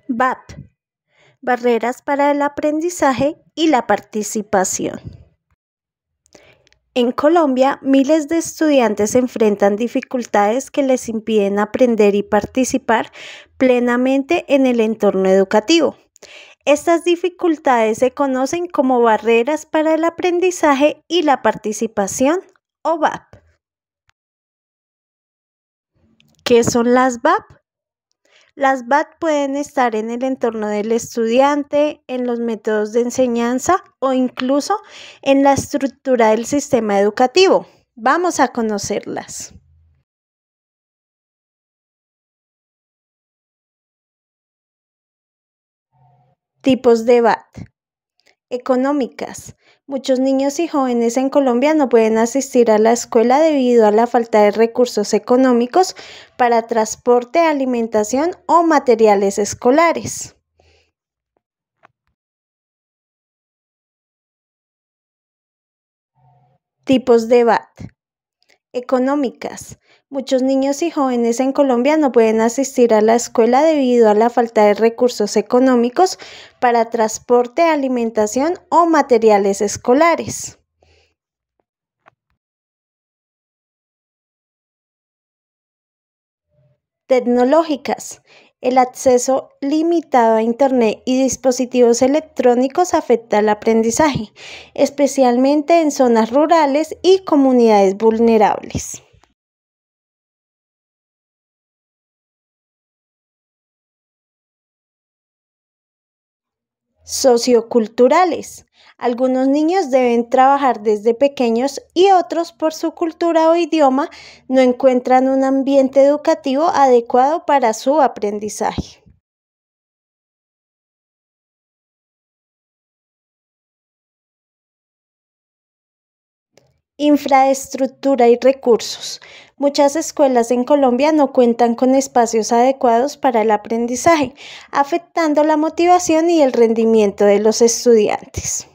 BAP, barreras para el aprendizaje y la participación. En Colombia, miles de estudiantes enfrentan dificultades que les impiden aprender y participar plenamente en el entorno educativo. Estas dificultades se conocen como barreras para el aprendizaje y la participación o BAP. ¿Qué son las BAP? Las BAT pueden estar en el entorno del estudiante, en los métodos de enseñanza o incluso en la estructura del sistema educativo. Vamos a conocerlas. Tipos de BAT. Económicas. Muchos niños y jóvenes en Colombia no pueden asistir a la escuela debido a la falta de recursos económicos para transporte, alimentación o materiales escolares. Tipos de BAT. Económicas. Muchos niños y jóvenes en Colombia no pueden asistir a la escuela debido a la falta de recursos económicos para transporte, alimentación o materiales escolares. Tecnológicas. El acceso limitado a Internet y dispositivos electrónicos afecta el aprendizaje, especialmente en zonas rurales y comunidades vulnerables. Socioculturales. Algunos niños deben trabajar desde pequeños y otros por su cultura o idioma no encuentran un ambiente educativo adecuado para su aprendizaje. Infraestructura y recursos. Muchas escuelas en Colombia no cuentan con espacios adecuados para el aprendizaje, afectando la motivación y el rendimiento de los estudiantes.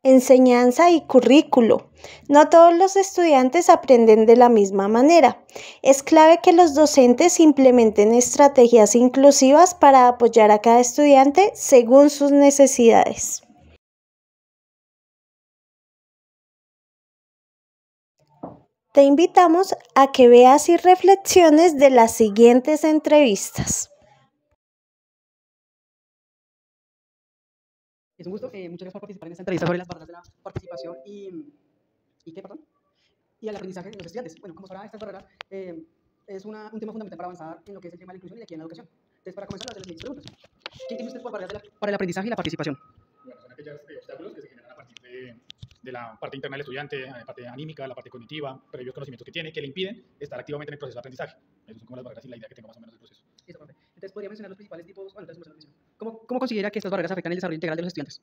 Enseñanza y currículo. No todos los estudiantes aprenden de la misma manera. Es clave que los docentes implementen estrategias inclusivas para apoyar a cada estudiante según sus necesidades. Te invitamos a que veas y reflexiones de las siguientes entrevistas. Es un gusto. Muchas gracias por participar en esta entrevista sobre las barreras de la participación y el aprendizaje de los estudiantes. Bueno, como sabrá, estas barreras un tema fundamental para avanzar en lo que es el tema de la inclusión y aquí en la educación. Entonces, para comenzar, hacerles mis preguntas. ¿Qué entiende usted por barreras para el aprendizaje y la participación? Bueno, son aquellos obstáculos que se generan a partir de la parte interna del estudiante, la parte anímica, la parte cognitiva, previos conocimientos que tiene, que le impiden estar activamente en el proceso de aprendizaje. Esas son como las barreras y la idea que tengo más o menos del proceso. Listo, profe. Entonces, ¿podría mencionar los principales tipos? Bueno, entonces, ¿Cómo considera que estas barreras afectan el desarrollo integral de los estudiantes?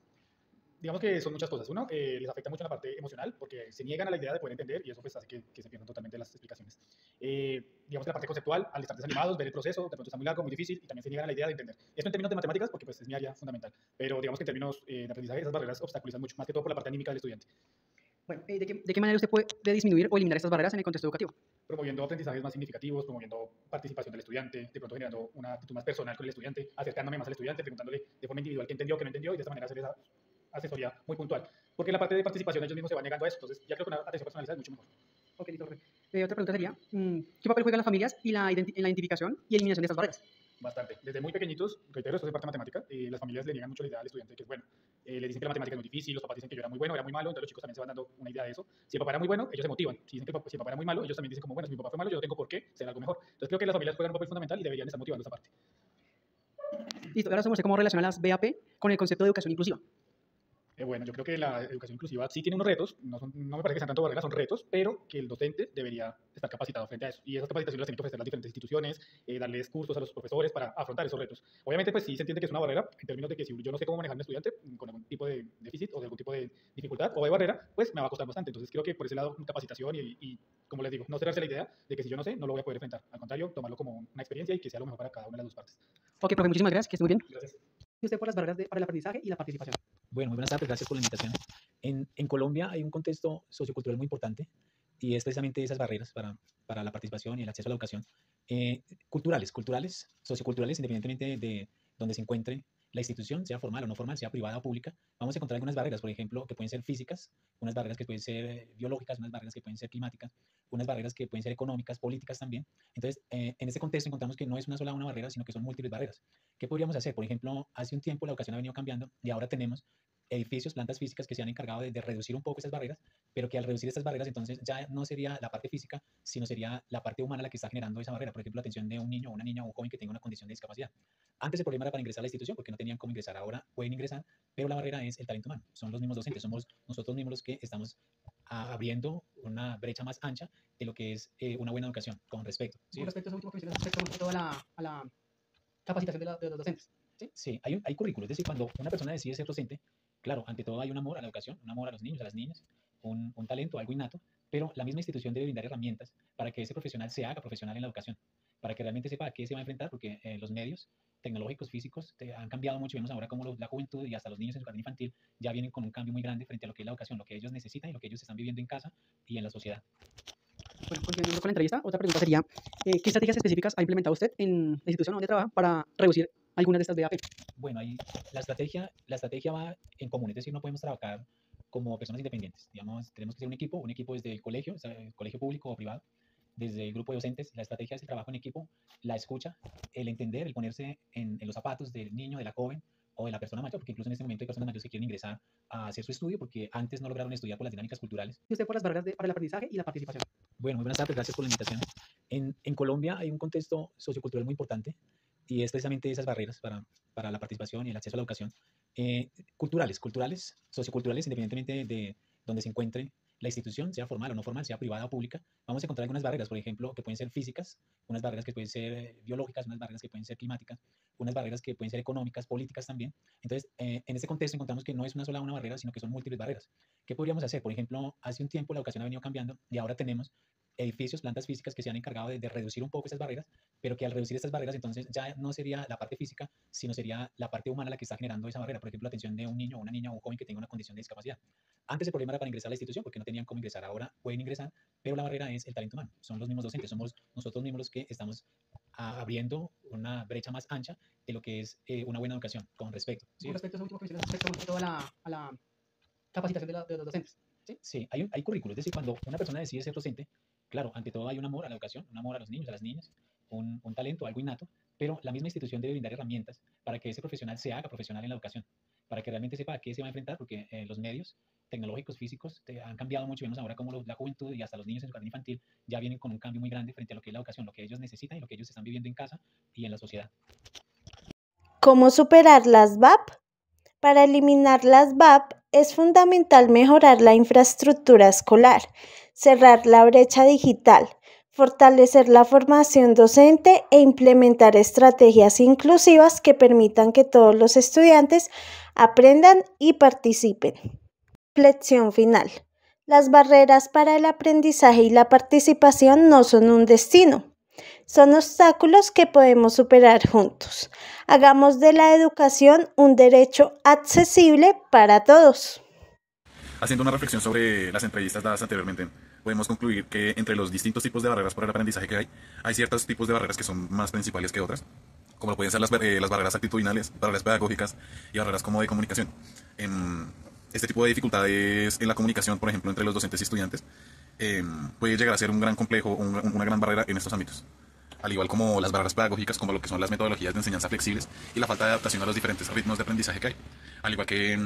Digamos que son muchas cosas. Uno, les afecta mucho en la parte emocional porque se niegan a la idea de poder entender y eso pues hace que se pierdan totalmente las explicaciones. Digamos que la parte conceptual, al estar desanimados, ver el proceso, de pronto está muy largo, muy difícil y también se niegan a la idea de entender. Esto en términos de matemáticas porque pues es mi área fundamental, pero digamos que en términos de aprendizaje esas barreras obstaculizan mucho, más que todo por la parte anímica del estudiante. Bueno, ¿de qué manera usted puede disminuir o eliminar estas barreras en el contexto educativo? Promoviendo aprendizajes más significativos, promoviendo participación del estudiante, de pronto generando una actitud más personal con el estudiante, acercándome más al estudiante, preguntándole de forma individual qué entendió, qué no entendió y de esta manera hacer esa asesoría muy puntual. Porque la parte de participación ellos mismos se van negando a eso, entonces ya creo que una atención personalizada es mucho mejor. Ok, listo. Otra pregunta sería, ¿qué papel juegan las familias y en la identificación y eliminación de estas barreras? Bastante. Desde muy pequeñitos, reitero, esto es parte matemática, las familias le niegan mucho la idea al estudiante que es bueno. Le dicen que la matemática es muy difícil, los papás dicen que yo era muy bueno, era muy malo, entonces los chicos también se van dando una idea de eso. Si el papá era muy bueno, ellos se motivan. Si dicen que si el papá era muy malo, ellos también dicen como, bueno, si mi papá fue malo, yo no tengo por qué ser algo mejor. Entonces creo que las familias juegan un papel fundamental y deberían estar motivando esa parte. Listo, ahora sabemos cómo relaciona las BAP con el concepto de educación inclusiva. Bueno, yo creo que la educación inclusiva sí tiene unos retos, no me parece que sean tanto barreras, son retos, pero que el docente debería estar capacitado frente a eso. Y esas capacitaciones las tienen que ofrecer las diferentes instituciones, darles cursos a los profesores para afrontar esos retos. Obviamente, pues sí se entiende que es una barrera en términos de que si yo no sé cómo manejar a un estudiante con algún tipo de déficit o de algún tipo de dificultad o de barrera, pues me va a costar bastante. Entonces creo que por ese lado, capacitación y como les digo, no cerrarse la idea de que si yo no sé, no lo voy a poder enfrentar. Al contrario, tomarlo como una experiencia y que sea lo mejor para cada una de las dos partes. Ok, profe, muchísimas gracias, que esté muy bien. Gracias. ¿Y usted por las barreras para el aprendizaje y la participación? Bueno, muy buenas tardes, gracias por la invitación. En Colombia hay un contexto sociocultural muy importante y es precisamente esas barreras para la participación y el acceso a la educación culturales, socioculturales, independientemente de donde se encuentre la institución, sea formal o no formal, sea privada o pública. Vamos a encontrar algunas barreras, por ejemplo, que pueden ser físicas, unas barreras que pueden ser biológicas, unas barreras que pueden ser climáticas, unas barreras que pueden ser económicas, políticas también. Entonces, en este contexto encontramos que no es una barrera, sino que son múltiples barreras. ¿Qué podríamos hacer? Por ejemplo, hace un tiempo la educación ha venido cambiando y ahora tenemos edificios, plantas físicas que se han encargado de reducir un poco esas barreras, pero que al reducir estas barreras entonces ya no sería la parte física, sino sería la parte humana la que está generando esa barrera. Por ejemplo, la atención de un niño o una niña o un joven que tenga una condición de discapacidad. Antes el problema era para ingresar a la institución porque no tenían cómo ingresar, ahora pueden ingresar, pero la barrera es el talento humano. Son los mismos docentes, somos nosotros mismos los que estamos abriendo una brecha más ancha de lo que es una buena educación con respecto. ¿Sí? Con respecto a eso último que mencionas, respecto más que todo a la capacitación de los docentes. ¿Sí? Sí, hay currículos, es decir, cuando una persona decide ser docente, claro, ante todo hay un amor a la educación, un amor a los niños, a las niñas, un talento, algo innato, pero la misma institución debe brindar herramientas para que ese profesional se haga profesional en la educación, para que realmente sepa a qué se va a enfrentar, porque los medios tecnológicos, físicos, han cambiado mucho. Vemos ahora cómo la juventud y hasta los niños en su jardín infantil ya vienen con un cambio muy grande frente a lo que es la educación, lo que ellos necesitan y lo que ellos están viviendo en casa y en la sociedad. Bueno, continuando con la entrevista, otra pregunta sería, ¿qué estrategias específicas ha implementado usted en la institución donde trabaja para reducir algunas de estas BAP? Bueno, ahí la estrategia va en común, es decir, no podemos trabajar como personas independientes. Digamos, tenemos que ser un equipo desde el colegio, sea el colegio público o privado, desde el grupo de docentes. La estrategia es el trabajo en equipo, la escucha, el entender, el ponerse en los zapatos del niño, de la joven o de la persona mayor, porque incluso en este momento hay personas mayores que quieren ingresar a hacer su estudio porque antes no lograron estudiar por las dinámicas culturales. ¿Y usted por las barreras para el aprendizaje y la participación? Bueno, muy buenas tardes, gracias por la invitación. En Colombia hay un contexto sociocultural muy importante y es precisamente esas barreras para la participación y el acceso a la educación culturales, socioculturales, independientemente de donde se encuentre la institución, sea formal o no formal, sea privada o pública. Vamos a encontrar algunas barreras, por ejemplo, que pueden ser físicas, unas barreras que pueden ser biológicas, unas barreras que pueden ser climáticas, unas barreras que pueden ser económicas, políticas también. Entonces, en este contexto encontramos que no es una barrera, sino que son múltiples barreras. ¿Qué podríamos hacer? Por ejemplo, hace un tiempo la educación ha venido cambiando y ahora tenemos edificios, plantas físicas que se han encargado de reducir un poco esas barreras, pero que al reducir estas barreras entonces ya no sería la parte física, sino sería la parte humana la que está generando esa barrera. Por ejemplo, la atención de un niño o una niña o un joven que tenga una condición de discapacidad. Antes el problema era para ingresar a la institución porque no tenían cómo ingresar, ahora pueden ingresar, pero la barrera es el talento humano. Son los mismos docentes, somos nosotros mismos los que estamos abriendo una brecha más ancha de lo que es una buena educación con respecto. ¿Sí? Con respecto a eso último que mencionas, respecto más que todo a la capacitación de los docentes. ¿Sí? Sí, hay currículos, es decir, cuando una persona decide ser docente, claro, ante todo hay un amor a la educación, un amor a los niños, a las niñas, un talento, algo innato, pero la misma institución debe brindar herramientas para que ese profesional se haga profesional en la educación, para que realmente sepa a qué se va a enfrentar, porque los medios tecnológicos, físicos, han cambiado mucho. Vemos ahora cómo la juventud y hasta los niños en su jardín infantil ya vienen con un cambio muy grande frente a lo que es la educación, lo que ellos necesitan y lo que ellos están viviendo en casa y en la sociedad. ¿Cómo superar las BAP? Para eliminar las BAP es fundamental mejorar la infraestructura escolar, cerrar la brecha digital, fortalecer la formación docente e implementar estrategias inclusivas que permitan que todos los estudiantes aprendan y participen. Reflexión final. Las barreras para el aprendizaje y la participación no son un destino. Son obstáculos que podemos superar juntos. Hagamos de la educación un derecho accesible para todos. Haciendo una reflexión sobre las entrevistas dadas anteriormente, podemos concluir que entre los distintos tipos de barreras para el aprendizaje que hay ciertos tipos de barreras que son más principales que otras, como pueden ser las barreras actitudinales, barreras pedagógicas y barreras como de comunicación. Este tipo de dificultades en la comunicación, por ejemplo, entre los docentes y estudiantes, puede llegar a ser un gran complejo, una gran barrera en estos ámbitos. Al igual como las barreras pedagógicas, como lo que son las metodologías de enseñanza flexibles y la falta de adaptación a los diferentes ritmos de aprendizaje que hay. Al igual que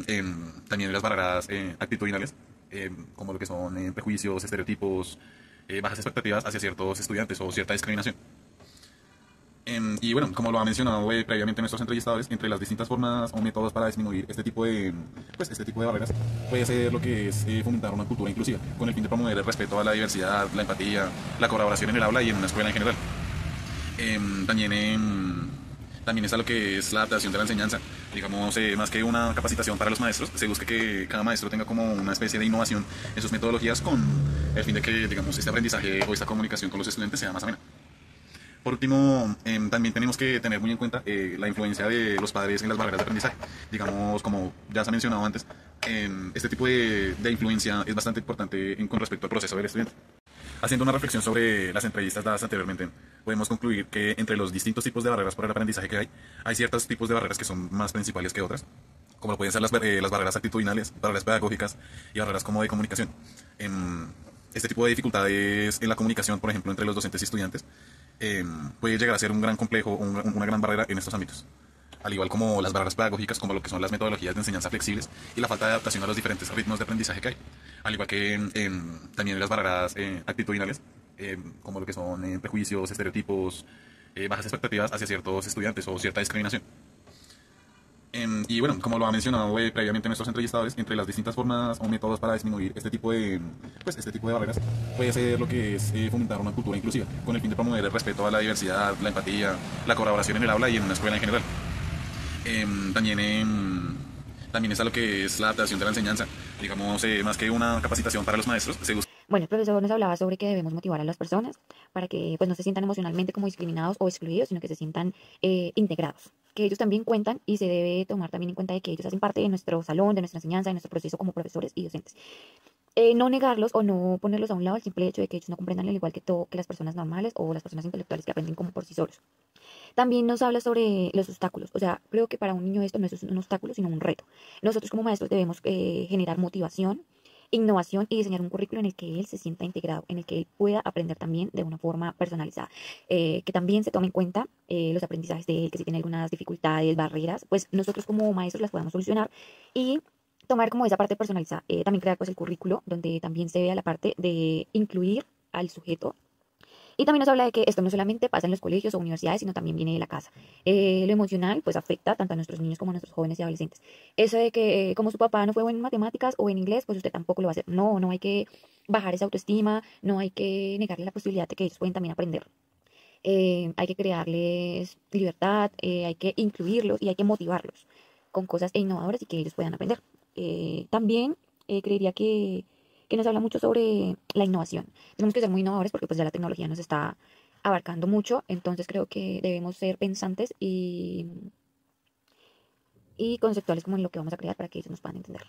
también las barreras actitudinales, como lo que son prejuicios, estereotipos, bajas expectativas hacia ciertos estudiantes o cierta discriminación. Y bueno, como lo ha mencionado previamente nuestros entrevistadores, entre las distintas formas o métodos para disminuir este tipo de barreras, puede ser lo que es fomentar una cultura inclusiva, con el fin de promover el respeto a la diversidad, la empatía, la colaboración en el aula y en una escuela en general. También está lo que es la adaptación de la enseñanza. Digamos, más que una capacitación para los maestros, se busca que cada maestro tenga como una especie de innovación en sus metodologías con el fin de que, digamos, este aprendizaje o esta comunicación con los estudiantes sea más amena. Por último, también tenemos que tener muy en cuenta la influencia de los padres en las barreras de aprendizaje. Digamos, como ya se ha mencionado antes, este tipo de influencia es bastante importante con respecto al proceso del estudiante. Haciendo una reflexión sobre las entrevistas dadas anteriormente, podemos concluir que entre los distintos tipos de barreras para el aprendizaje que hay ciertos tipos de barreras que son más principales que otras, como lo pueden ser las barreras actitudinales, barreras pedagógicas y barreras como de comunicación. Este tipo de dificultades en la comunicación, por ejemplo, entre los docentes y estudiantes, puede llegar a ser un gran complejo, una gran barrera en estos ámbitos. Al igual como las barreras pedagógicas, como lo que son las metodologías de enseñanza flexibles y la falta de adaptación a los diferentes ritmos de aprendizaje que hay. Al igual que también las barreras actitudinales, como lo que son prejuicios, estereotipos, bajas expectativas hacia ciertos estudiantes o cierta discriminación. Y bueno, como lo ha mencionado previamente nuestros entrevistadores, entre las distintas formas o métodos para disminuir este tipo de barreras, puede ser lo que es fomentar una cultura inclusiva, con el fin de promover el respeto a la diversidad, la empatía, la colaboración en el aula y en una escuela en general. También está lo que es la adaptación de la enseñanza. Digamos, más que una capacitación para los maestros, se busca. Bueno, el profesor nos hablaba sobre que debemos motivar a las personas para que pues, no se sientan emocionalmente como discriminados o excluidos, sino que se sientan integrados, que ellos también cuentan y se debe tomar también en cuenta de que ellos hacen parte de nuestro salón, de nuestra enseñanza, de nuestro proceso como profesores y docentes. No negarlos o no ponerlos a un lado el simple hecho de que ellos no comprendan al igual que las personas normales o las personas intelectuales que aprenden como por sí solos. También nos habla sobre los obstáculos. O sea, creo que para un niño esto no es un obstáculo, sino un reto. Nosotros como maestros debemos generar motivación, innovación y diseñar un currículo en el que él se sienta integrado, en el que él pueda aprender también de una forma personalizada. Que también se tome en cuenta los aprendizajes de él, que si tiene algunas dificultades, barreras, pues nosotros como maestros las podamos solucionar y tomar como esa parte personalizada. También crear pues el currículo donde también se vea la parte de incluir al sujeto. Y también nos habla de que esto no solamente pasa en los colegios o universidades, sino también viene de la casa. Lo emocional, pues, afecta tanto a nuestros niños como a nuestros jóvenes y adolescentes. Eso de que como su papá no fue bueno en matemáticas o en inglés, pues usted tampoco lo va a hacer. No, no hay que bajar esa autoestima, no hay que negarle la posibilidad de que ellos pueden también aprender. Hay que crearles libertad, hay que incluirlos y hay que motivarlos con cosas innovadoras y que ellos puedan aprender. También creería que nos habla mucho sobre la innovación. Tenemos que ser muy innovadores porque pues ya la tecnología nos está abarcando mucho, entonces creo que debemos ser pensantes y conceptuales como en lo que vamos a crear para que ellos nos puedan entender.